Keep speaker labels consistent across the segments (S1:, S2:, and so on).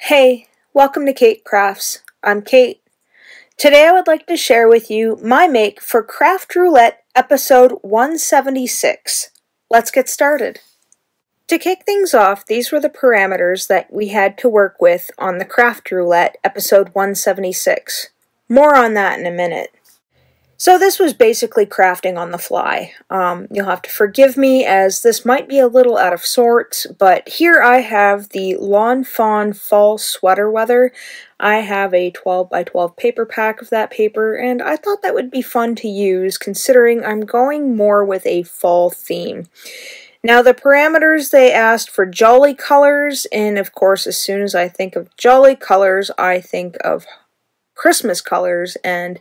S1: Hey, welcome to Kate Crafts. I'm Kate. Today I would like to share with you my make for Craft Roulette episode 176. Let's get started. To kick things off, these were the parameters that we had to work with on the Craft Roulette episode 176. More on that in a minute. So this was basically crafting on the fly. You'll have to forgive me as this might be a little out of sorts, but here I have the Lawn Fawn Fall Sweater Weather. I have a 12 by 12 paper pack of that paper, and I thought that would be fun to use considering I'm going more with a fall theme. Now the parameters, they asked for jolly colors, and of course as soon as I think of jolly colors, I think of Christmas colors, and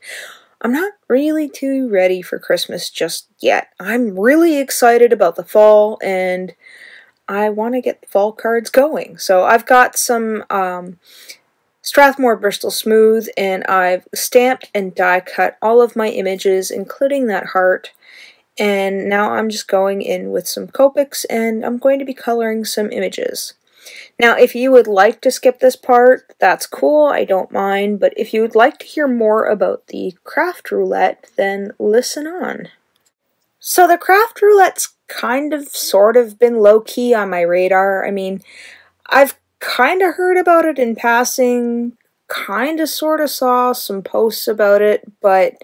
S1: I'm not really too ready for Christmas just yet. I'm really excited about the fall, and I want to get the fall cards going. So I've got some Strathmore Bristol Smooth, and I've stamped and die cut all of my images, including that heart. And now I'm just going in with some Copics, and I'm going to be coloring some images. Now, if you would like to skip this part, that's cool, I don't mind, but if you would like to hear more about the Craft Roulette, then listen on. So the Craft Roulette's sort of been low-key on my radar. I mean, I've kind of heard about it in passing, sort of saw some posts about it, but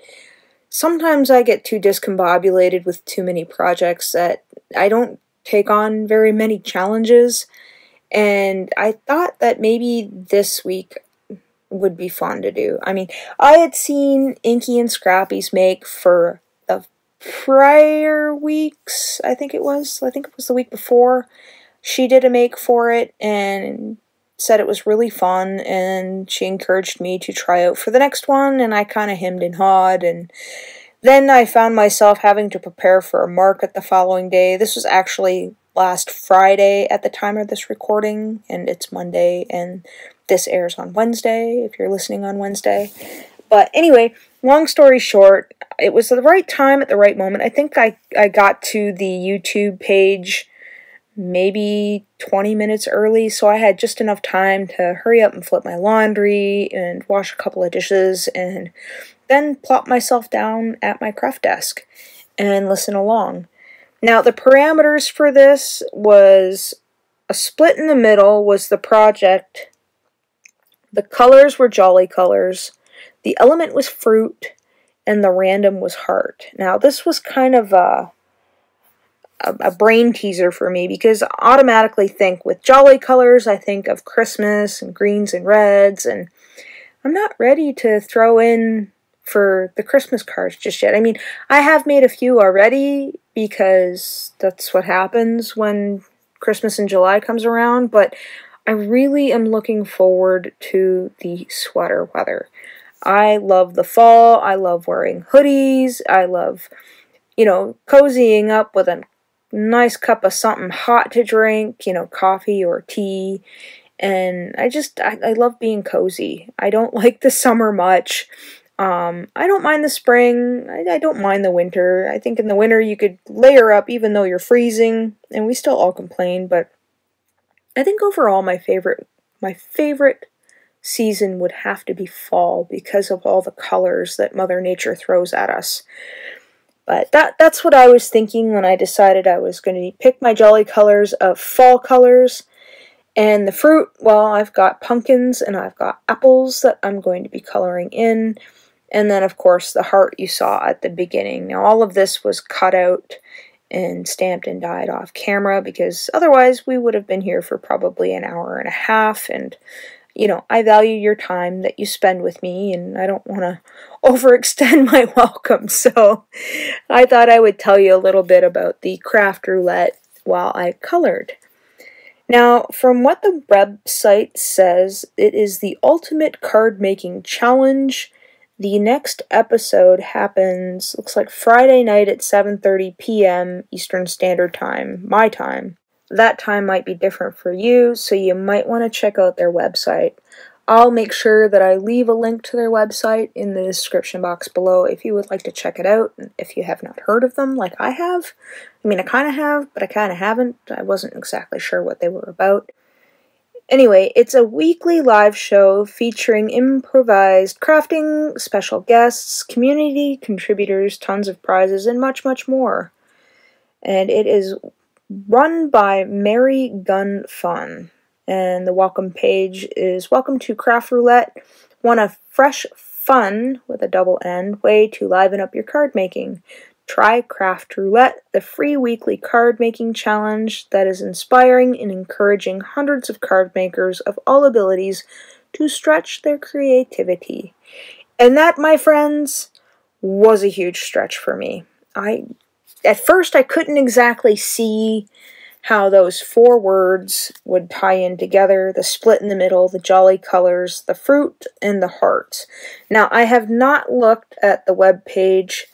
S1: sometimes I get too discombobulated with too many projects that I don't take on very many challenges. And I thought that maybe this week would be fun to do. I mean, I had seen Inky and Scrappy's make for the prior weeks, I think it was the week before. She did a make for it and said it was really fun, and she encouraged me to try out for the next one, and I kind of hemmed and hawed, and then I found myself having to prepare for a market the following day. This was actually last Friday at the time of this recording, and it's Monday, and this airs on Wednesday, if you're listening on Wednesday. But anyway, long story short, it was the right time at the right moment. I think I got to the YouTube page maybe 20 minutes early, so I had just enough time to hurry up and flip my laundry and wash a couple of dishes, and then plop myself down at my craft desk and listen along. Now, the parameters for this was a split in the middle was the project. The colors were jolly colors. The element was fruit, and the random was heart. Now, this was kind of a brain teaser for me because I automatically think with jolly colors, I think of Christmas and greens and reds, and I'm not ready to throw in for the Christmas cards just yet. I mean, I have made a few already because that's what happens when Christmas in July comes around, but I really am looking forward to the sweater weather. I love the fall, I love wearing hoodies, I love, cozying up with a nice cup of something hot to drink, coffee or tea, and I love being cozy. I don't like the summer much. I don't mind the spring, I don't mind the winter. I think in the winter you could layer up even though you're freezing, and we still all complain, but I think overall my favorite season would have to be fall because of all the colors that Mother Nature throws at us. But that's what I was thinking when I decided I was going to pick my jolly colors of fall colors. And the fruit, well, I've got pumpkins and I've got apples that I'm going to be coloring in. And then, of course, the heart you saw at the beginning. Now, all of this was cut out and stamped and dyed off camera because otherwise we would have been here for probably an hour and a half. And, I value your time that you spend with me, and I don't want to overextend my welcome. So I thought I would tell you a little bit about the Craft Roulette while I colored. Now, from what the website says, it is the ultimate card making challenge. The next episode happens, looks like Friday night at 7:30 p.m. Eastern Standard Time, my time. That time might be different for you, so you might want to check out their website. I'll make sure that I leave a link to their website in the description box below if you would like to check it out, if you have not heard of them like I have. I mean, I kind of have, but I kind of haven't. I wasn't exactly sure what they were about. Anyway, it's a weekly live show featuring improvised crafting, special guests, community contributors, tons of prizes, and much, much more. And it is run by Mary Gunn FUNN. And the welcome page is "Welcome to Craft Roulette. Want a fresh, fun, with a double N, way to liven up your card making? Try Craft Roulette, the free weekly card making challenge that is inspiring and encouraging hundreds of card makers of all abilities to stretch their creativity." And that, my friends, was a huge stretch for me. At first, I couldn't exactly see how those 4 words would tie in together: the split in the middle, the jolly colors, the fruit, and the hearts. Now, I have not looked at the web page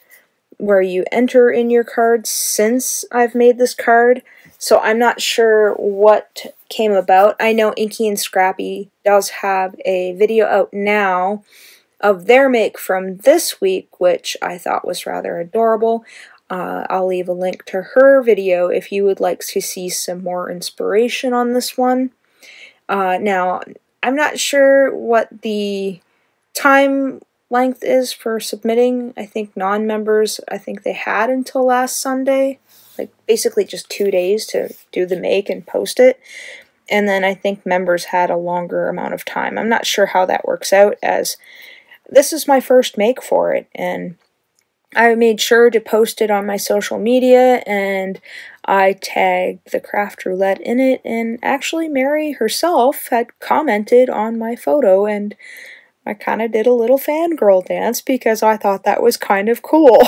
S1: where you enter in your cards since I've made this card, so I'm not sure what came about. I know Inky and Scrappy does have a video out now of their make from this week, which I thought was rather adorable. I'll leave a link to her video if you would like to see some more inspiration on this one. Now, I'm not sure what the time length is for submitting. I think non-members, they had until last Sunday, like basically just 2 days to do the make and post it. And then I think members had a longer amount of time. I'm not sure how that works out, as this is my first make for it, and I made sure to post it on my social media, and I tagged the Craft Roulette in it, and actually Mary herself had commented on my photo, and I kind of did a little fangirl dance because I thought that was kind of cool.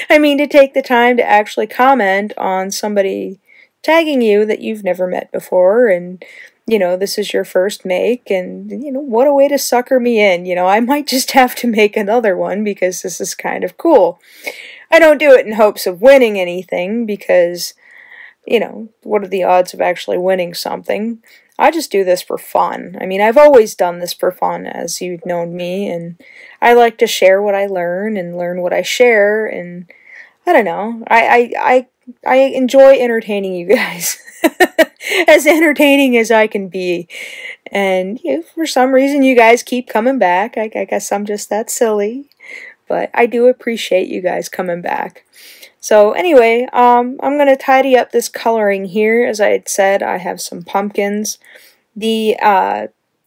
S1: I mean, to take the time to actually comment on somebody tagging you that you've never met before, and, you know, this is your first make, and, you know, what a way to sucker me in. You know, I might just have to make another one because this is kind of cool. I don't do it in hopes of winning anything because, you know, what are the odds of actually winning something? I just do this for fun. I mean, I've always done this for fun, as you've known me, and I like to share what I learn and learn what I share, and I don't know, I enjoy entertaining you guys. As entertaining as I can be. And you know, for some reason you guys keep coming back. I guess I'm just that silly. But I do appreciate you guys coming back. So anyway, I'm going to tidy up this coloring here. As I had said, I have some pumpkins. The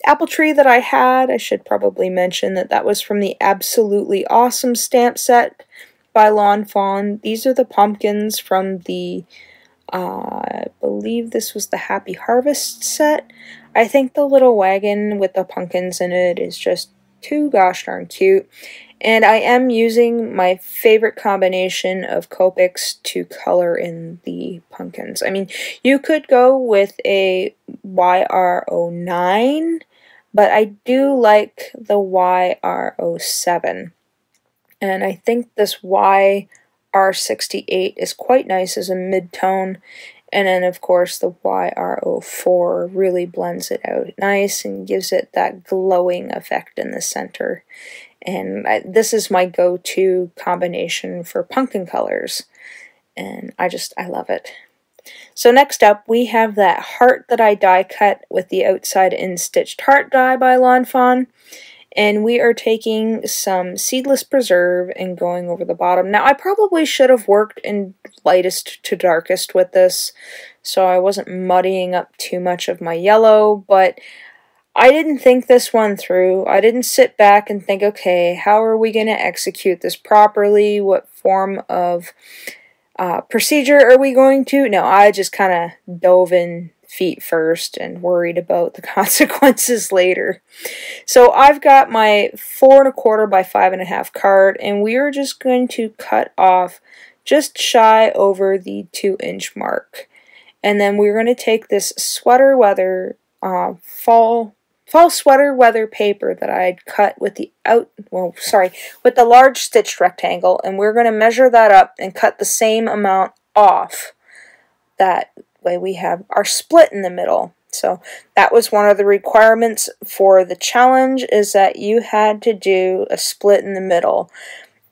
S1: apple tree that I had, I should probably mention that was from the Absolutely Awesome stamp set by Fawn. These are the pumpkins from the I believe this was the Happy Harvest set. I think the little wagon with the pumpkins in it is just too gosh darn cute. And I am using my favorite combination of Copics to color in the pumpkins. I mean, you could go with a YR09, but I do like the YR07. And I think this YR68 is quite nice as a mid-tone, and then of course the YR04 really blends it out nice and gives it that glowing effect in the center. And this is my go-to combination for pumpkin colors, and I love it. So next up we have that heart that I die cut with the outside in stitched heart die by Fawn. And we are taking some Seedless Preserve and going over the bottom. Now, I probably should have worked in lightest to darkest with this, so I wasn't muddying up too much of my yellow, but I didn't think this one through. I didn't sit back and think, okay, how are we going to execute this properly? What form of procedure are we going to? No, I just kind of dove in feet first and worried about the consequences later. So I've got my 4 1/4 by 5 1/2 card, and we are just going to cut off just shy over the 2-inch mark. And then we're going to take this sweater weather fall sweater weather paper that I had cut with the with the large stitched rectangle, and we're going to measure that up and cut the same amount off. That way we have our split in the middle. So that was one of the requirements for the challenge, is that you had to do a split in the middle.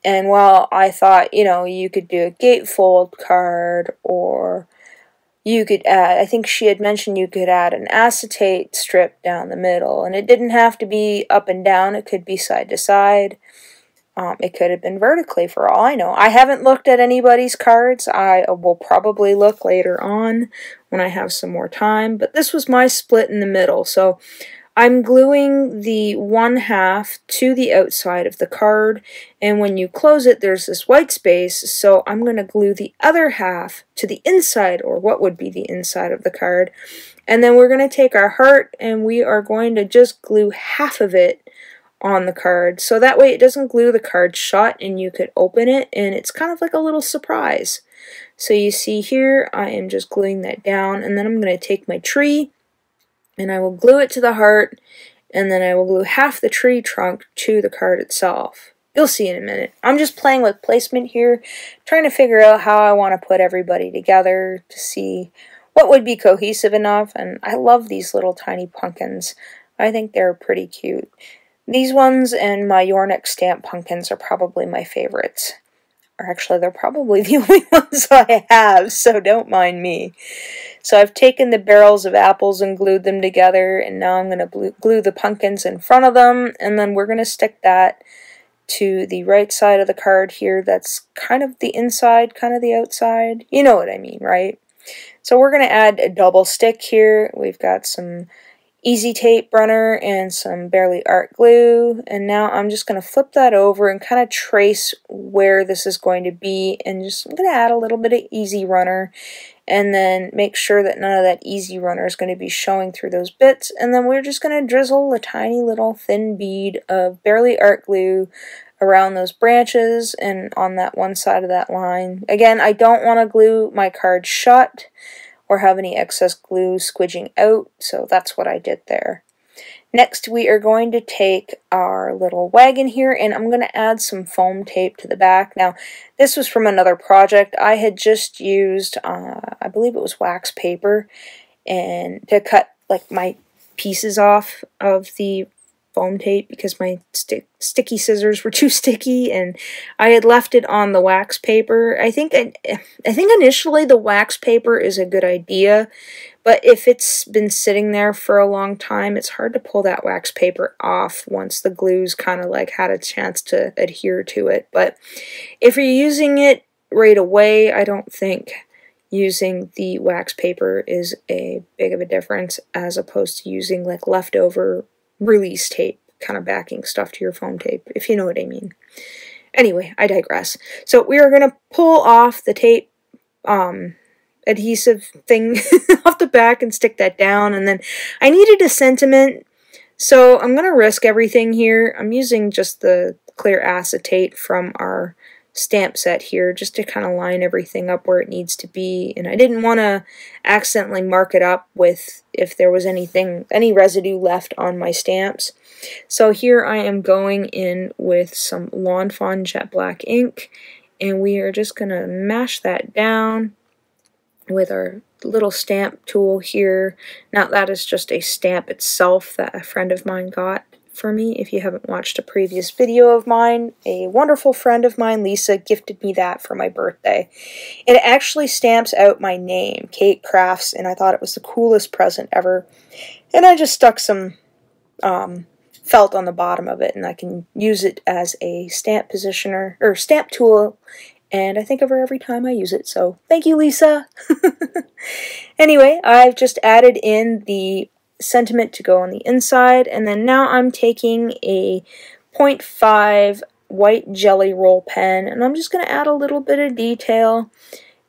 S1: And while I thought, you know, you could do a gatefold card or you could add, I think she had mentioned you could add an acetate strip down the middle, and it didn't have to be up and down, it could be side to side. It could have been vertically for all I know. I haven't looked at anybody's cards. I will probably look later on when I have some more time, but this was my split in the middle. So I'm gluing the one half to the outside of the card, and when you close it, there's this white space, so I'm going to glue the other half to the inside, or what would be the inside of the card, and then we're going to take our heart, and we are going to just glue half of it on the card, so that way it doesn't glue the card shut, and you could open it, and it's kind of like a little surprise. So you see here, I am just gluing that down, and then I'm going to take my tree, and I will glue it to the heart, and then I will glue half the tree trunk to the card itself. You'll see in a minute. I'm just playing with placement here, trying to figure out how I want to put everybody together to see what would be cohesive enough, and I love these little tiny pumpkins. I think they're pretty cute. These ones and my Yornik stamp pumpkins are probably my favorites. Or actually, they're probably the only ones I have, so don't mind me. So I've taken the barrels of apples and glued them together, and now I'm going to glue the pumpkins in front of them, and then we're going to stick that to the right side of the card here. That's kind of the inside, kind of the outside. You know what I mean, right? So we're going to add a double stick here. We've got some Easy Tape Runner and some Barely Art Glue, and now I'm just going to flip that over and kind of trace where this is going to be, and I'm going to add a little bit of Easy Runner, and then make sure that none of that Easy Runner is going to be showing through those bits, and then we're just going to drizzle a tiny little thin bead of Barely Art Glue around those branches and on that one side of that line. Again, I don't want to glue my card shut or have any excess glue squidging out, so that's what I did there. Next, we are going to take our little wagon here, and I'm going to add some foam tape to the back. Now, this was from another project. I had just used, I believe it was wax paper, and to cut like my pieces off of the foam tape because my sticky scissors were too sticky, and I had left it on the wax paper. I think initially the wax paper is a good idea, but if it's been sitting there for a long time, it's hard to pull that wax paper off once the glue's kind of like had a chance to adhere to it. But if you're using it right away, I don't think using the wax paper is a big of a difference as opposed to using like leftover release tape, kind of backing stuff to your foam tape, if you know what I mean. Anyway, I digress. So we are going to pull off the tape adhesive thing off the back and stick that down, and then I needed a sentiment, so I'm going to risk everything here. I'm using just the clear acetate from our stamp set here just to kind of line everything up where it needs to be, and I didn't want to accidentally mark it up with if there was any residue left on my stamps. So here I am going in with some Lawn Fawn jet black ink, and we are just going to mash that down with our little stamp tool here. Now that is just a stamp itself that a friend of mine got for me. If you haven't watched a previous video of mine, a wonderful friend of mine, Lisa, gifted me that for my birthday. It actually stamps out my name, Kate Crafts, and I thought it was the coolest present ever. And I just stuck some felt on the bottom of it, and I can use it as a stamp positioner, or stamp tool, and I think of her every time I use it, so thank you, Lisa! Anyway, I've just added in the sentiment to go on the inside, and then now I'm taking a 0.5 white jelly roll pen, and I'm just going to add a little bit of detail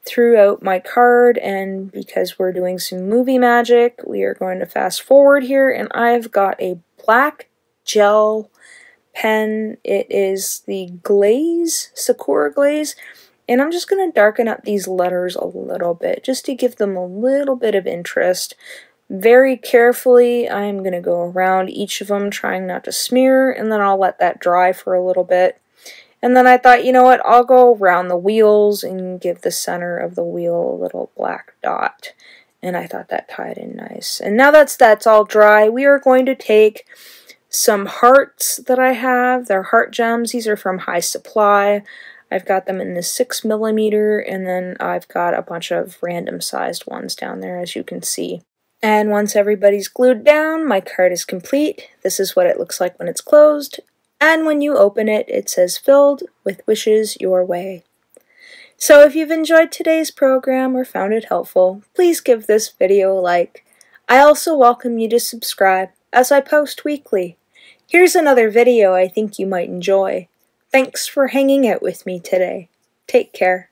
S1: throughout my card, and because we're doing some movie magic, we are going to fast forward here, and I've got a black gel pen. It is the Glaze, Sakura Glaze, and I'm just going to darken up these letters a little bit, just to give them a little bit of interest. Very carefully, I'm going to go around each of them, trying not to smear, and then I'll let that dry for a little bit. And then I thought, you know what, I'll go around the wheels and give the center of the wheel a little black dot. And I thought that tied in nice. And now that's all dry, we are going to take some hearts that I have. They're heart gems. These are from High Supply. I've got them in the 6mm, and then I've got a bunch of random sized ones down there, as you can see. And once everybody's glued down, my card is complete. This is what it looks like when it's closed. And when you open it, it says filled with wishes your way. So if you've enjoyed today's program or found it helpful, please give this video a like. I also welcome you to subscribe, as I post weekly. Here's another video I think you might enjoy. Thanks for hanging out with me today. Take care.